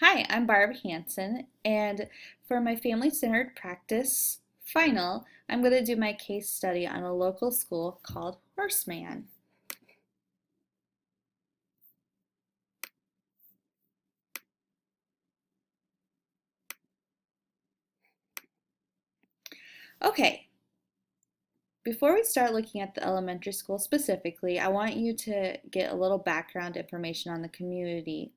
Hi, I'm Barb Hansen, and for my family-centered practice final, I'm going to do my case study on a local school called Horseman. Okay, before we start looking at the elementary school specifically, I want you to get a little background information on the community.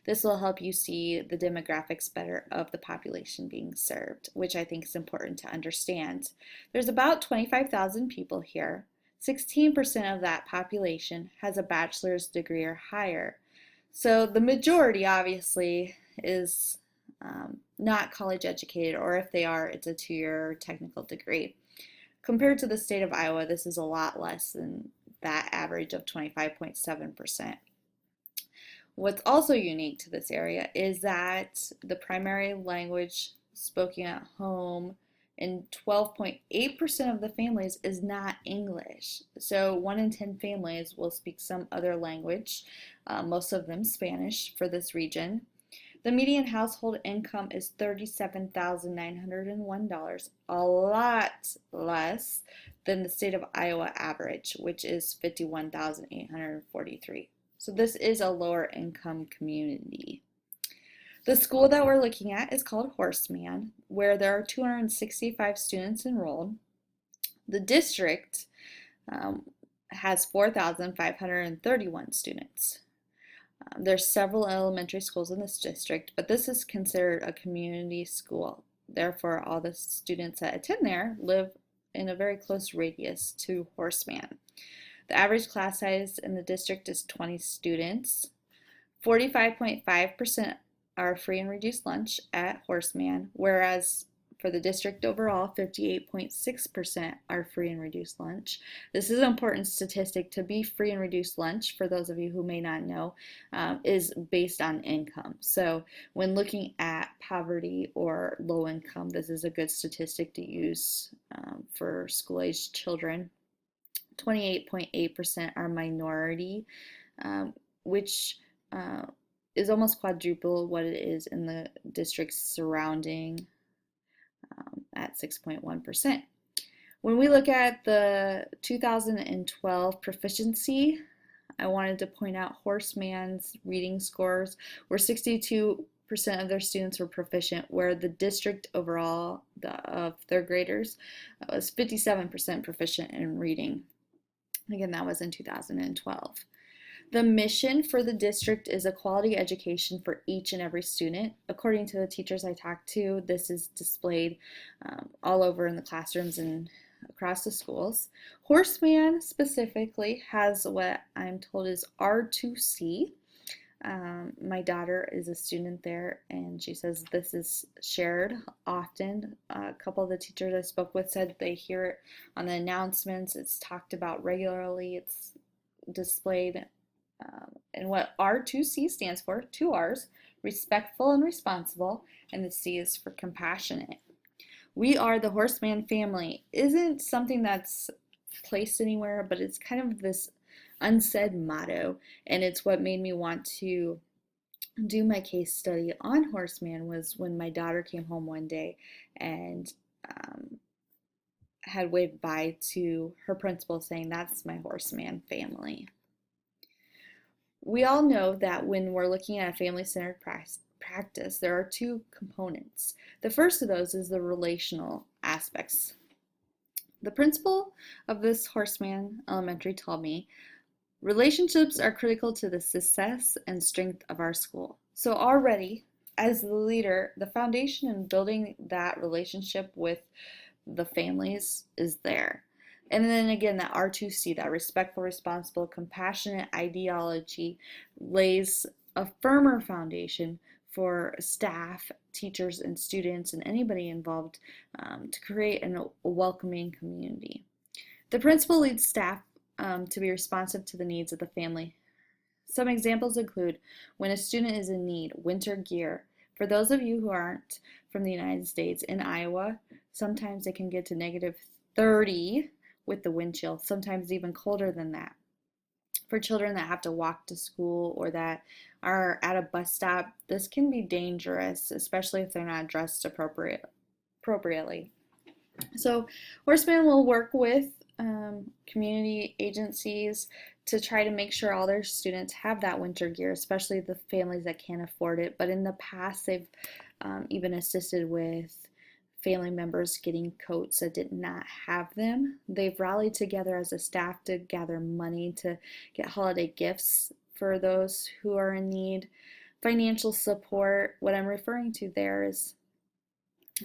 This will help you see the demographics better of the population being served, which I think is important to understand. There's about 25,000 people here. 16% of that population has a bachelor's degree or higher. So the majority, obviously, is not college educated, or if they are, it's a 2-year technical degree. Compared to the state of Iowa, this is a lot less than that average of 25.7%. What's also unique to this area is that the primary language spoken at home in 12.8% of the families is not English. So 1 in 10 families will speak some other language, most of them Spanish for this region. The median household income is $37,901, a lot less than the state of Iowa average, which is $51,843. So this is a lower income community. The school that we're looking at is called Horseman, where there are 265 students enrolled. The district has 4,531 students. There's several elementary schools in this district, but this is considered a community school. Therefore, all the students that attend there live in a very close radius to Horseman. The average class size in the district is 20 students. 45.5% are free and reduced lunch at Horseman, whereas for the district overall, 58.6% are free and reduced lunch. This is an important statistic. To be free and reduced lunch, for those of you who may not know, is based on income. So when looking at poverty or low income, this is a good statistic to use for school-aged children. 28.8% are minority, which is almost quadruple what it is in the districts surrounding at 6.1%. When we look at the 2012 proficiency, I wanted to point out Horseman's reading scores were 62% of their students were proficient, where the district overall of third graders was 57% proficient in reading. Again, that was in 2012. The mission for the district is a quality education for each and every student. According to the teachers I talked to, this is displayed all over in the classrooms and across the schools. Horseman specifically has what I'm told is R2C. My daughter is a student there, and she says this is shared often. A couple of the teachers I spoke with said they hear it on the announcements. It's talked about regularly. It's displayed. And what R2C stands for, 2 R's, respectful and responsible, and the C is for compassionate. We are the Horseman family isn't something that's placed anywhere, but it's kind of this unsaid motto, and it's what made me want to do my case study on Horseman. Was when my daughter came home one day and had waved bye to her principal saying, "That's my Horseman family." We all know that when we're looking at a family-centered practice, there are 2 components. The first of those is the relational aspects. The principal of this Horseman Elementary told me, relationships are critical to the success and strength of our school. So already, as the leader, the foundation in building that relationship with the families is there. And then again, that R2C, that respectful, responsible, compassionate ideology, lays a firmer foundation for staff, teachers, and students, and anybody involved to create a welcoming community. The principal leads staff to be responsive to the needs of the family. Some examples include when a student is in need, winter gear. For those of you who aren't from the United States, in Iowa, sometimes it can get to negative 30 with the wind chill, sometimes even colder than that. For children that have to walk to school or that are at a bus stop, this can be dangerous, especially if they're not dressed appropriately. So, Horseman will work with community agencies to try to make sure all their students have that winter gear, especially the families that can't afford it. But in the past, they've even assisted with family members getting coats that did not have them. They've rallied together as a staff to gather money to get holiday gifts for those who are in need. Financial support, what I'm referring to there is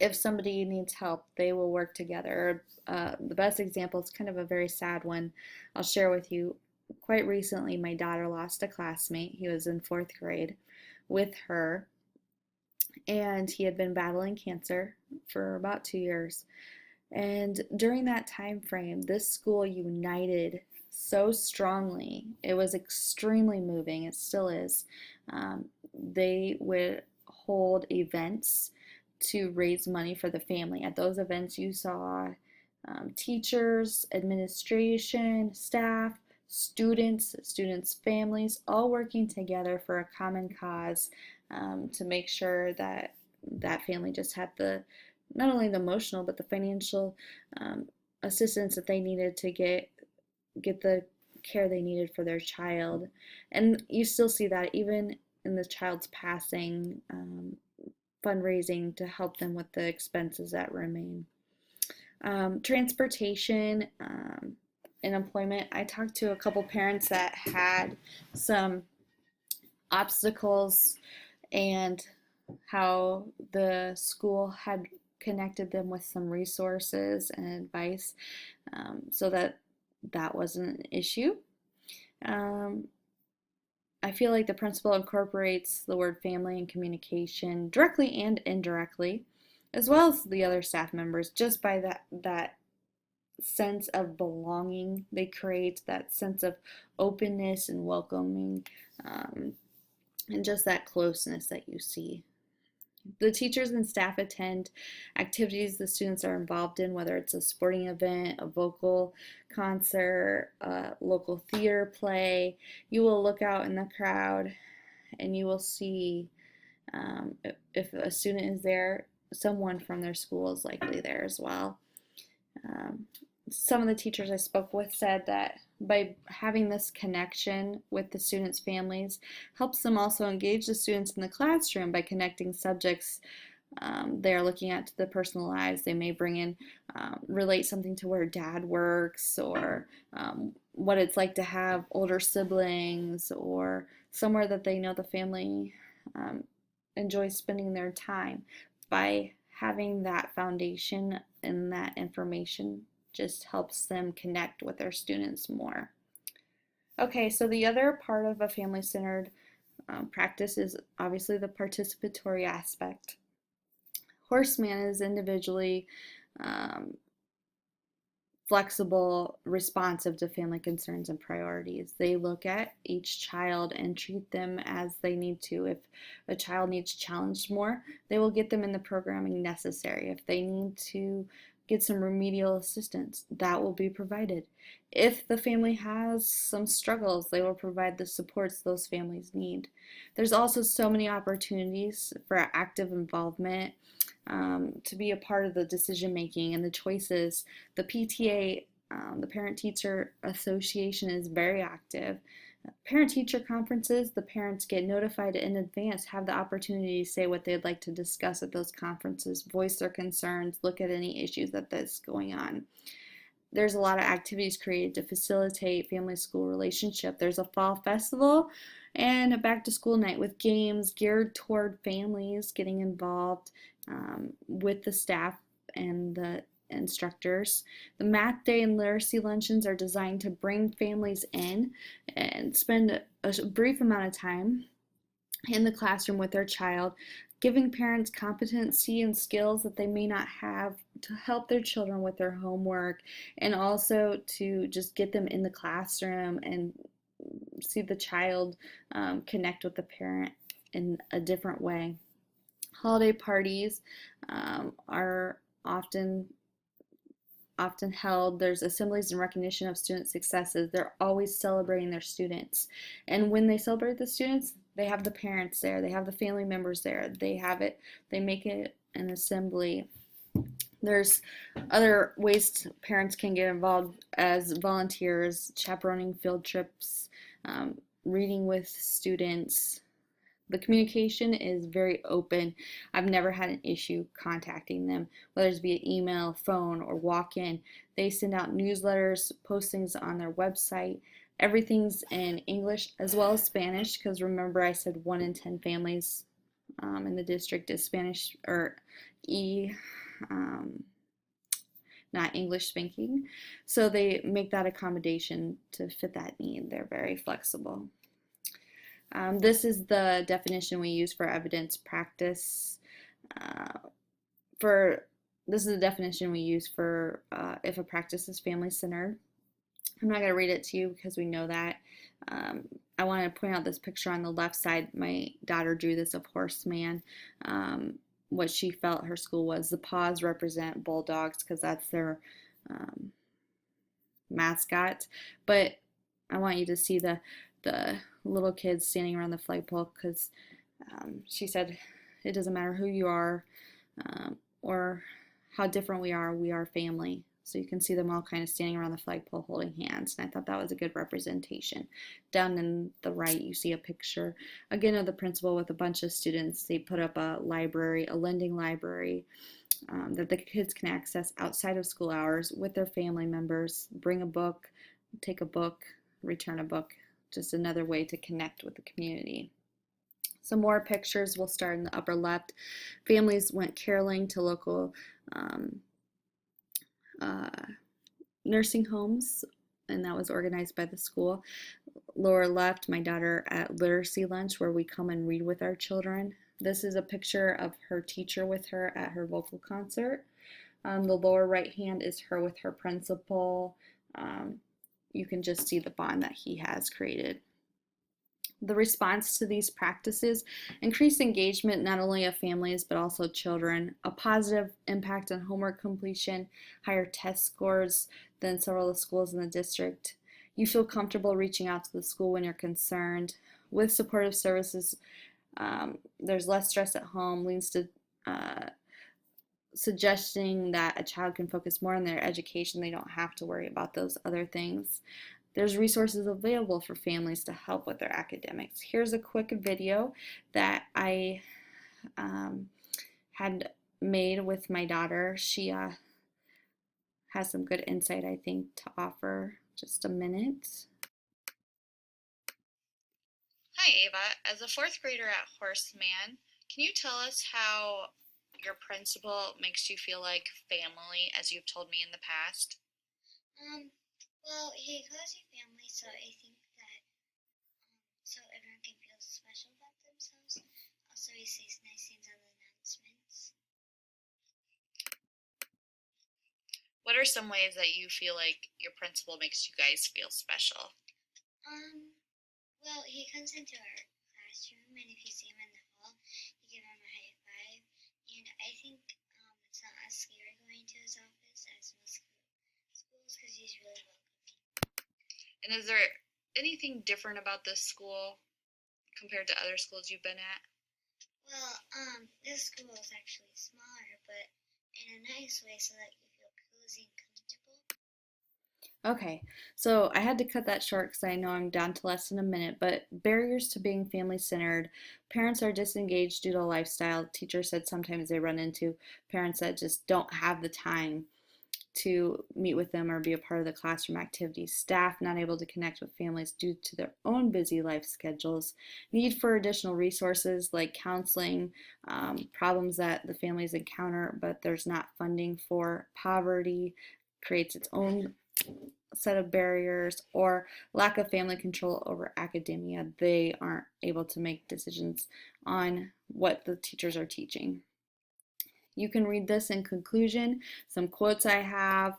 if somebody needs help, they will work together. The best example is kind of a very sad one I'll share with you. Quite recently, my daughter lost a classmate. He was in fourth grade with her, and he had been battling cancer for about 2 years. And during that time frame, this school united so strongly. It was extremely moving. It still is. They would hold events to raise money for the family. At those events, you saw teachers, administration, staff, students' families, all working together for a common cause to make sure that that family just had the not only the emotional but the financial assistance that they needed to get the care they needed for their child. And you still see that even in the child's passing, fundraising to help them with the expenses that remain. Transportation and employment. I talked to a couple parents that had some obstacles and how the school had connected them with some resources and advice so that wasn't an issue. I feel like the principal incorporates the word family and communication directly and indirectly, as well as the other staff members, just by that sense of belonging they create, that sense of openness and welcoming, and just that closeness that you see. The teachers and staff attend activities the students are involved in, whether it's a sporting event, a vocal concert, a local theater play. You will look out in the crowd and you will see if a student is there, someone from their school is likely there as well. Some of the teachers I spoke with said that by having this connection with the students' families helps them also engage the students in the classroom by connecting subjects they are looking at to the personal lives. They may bring in, relate something to where dad works or what it's like to have older siblings or somewhere that they know the family enjoys spending their time. By having that foundation and that information just helps them connect with their students more. Okay, so the other part of a family-centered practice is obviously the participatory aspect. Horseman is individually flexible, responsive to family concerns and priorities. They look at each child and treat them as they need to. If a child needs challenged more, they will get them in the programming necessary. If they need to get some remedial assistance, that will be provided. If the family has some struggles, they will provide the supports those families need. There's also so many opportunities for active involvement, to be a part of the decision making and the choices. The PTA, the Parent Teacher Association, is very active. Parent-teacher conferences, the parents get notified in advance, have the opportunity to say what they'd like to discuss at those conferences, voice their concerns, look at any issues that's going on. There's a lot of activities created to facilitate family-school relationship. There's a fall festival and a back-to-school night with games geared toward families getting involved with the staff and the instructors. The math day and literacy luncheons are designed to bring families in and spend a brief amount of time in the classroom with their child, giving parents competency and skills that they may not have to help their children with their homework, and also to just get them in the classroom and see the child connect with the parent in a different way. Holiday parties are often often held. There's assemblies in recognition of student successes. They're always celebrating their students. And when they celebrate the students, they have the parents there, they have the family members there, they make it an assembly. There's other ways parents can get involved as volunteers, chaperoning field trips, reading with students. The communication is very open. I've never had an issue contacting them, whether it's via email, phone, or walk-in. They send out newsletters, postings on their website. Everything's in English as well as Spanish, because remember I said 1 in 10 families in the district is Spanish or not English speaking. So they make that accommodation to fit that need. They're very flexible. This is the definition we use for evidence practice. This is the definition we use for if a practice is family-centered. I'm not going to read it to you because we know that. I want to point out this picture on the left side. My daughter drew this of Horseman. What she felt her school was. The paws represent bulldogs because that's their mascot. But I want you to see the little kids standing around the flagpole because she said it doesn't matter who you are or how different we are family. So you can see them all kind of standing around the flagpole holding hands, and I thought that was a good representation. Down in the right you see a picture again of the principal with a bunch of students. They put up a library, a lending library that the kids can access outside of school hours with their family members. Bring a book, take a book, return a book. Just another way to connect with the community. Some more pictures. We'll start in the upper left. Families went caroling to local nursing homes, and that was organized by the school. Lower left, my daughter at literacy lunch, where we come and read with our children. This is a picture of her teacher with her at her vocal concert. The lower right hand is her with her principal. You can just see the bond that he has created. The response to these practices increased engagement not only of families but also children, a positive impact on homework completion, higher test scores than several of the schools in the district. You feel comfortable reaching out to the school when you're concerned. With supportive services, there's less stress at home, leads to suggesting that a child can focus more on their education. They don't have to worry about those other things. There's resources available for families to help with their academics. Here's a quick video that I had made with my daughter. She has some good insight, I think, to offer. Just a minute. Hi, Ava. As a fourth grader at Horseman, can you tell us how your principal makes you feel like family, as you've told me in the past? Well, he calls you family, so I think that so everyone can feel special about themselves. Also, he says nice things on the announcements. What are some ways that you feel like your principal makes you guys feel special? Well, he comes into our classroom, and if you see him in the hall, you give him a high five. And I think it's not as scary going to his office as most schools because he's really welcoming. And is there anything different about this school compared to other schools you've been at? Well, this school is actually smaller, but in a nice way so that you feel cozy and comfortable. Okay, so I had to cut that short because I know I'm down to less than a minute, but barriers to being family-centered. Parents are disengaged due to lifestyle. Teachers said sometimes they run into parents that just don't have the time to meet with them or be a part of the classroom activities. Staff not able to connect with families due to their own busy life schedules. Need for additional resources like counseling, problems that the families encounter, but there's not funding for. Poverty creates its own set of barriers, or lack of family control over academia. They aren't able to make decisions on what the teachers are teaching. You can read this in conclusion, some quotes I have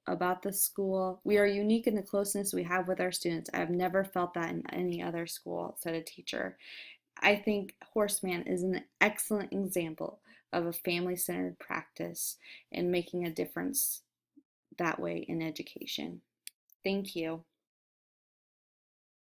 about the school. We are unique in the closeness we have with our students. I have never felt that in any other school, said a teacher. I think Horseman is an excellent example of a family-centered practice in making a difference that way in education. Thank you.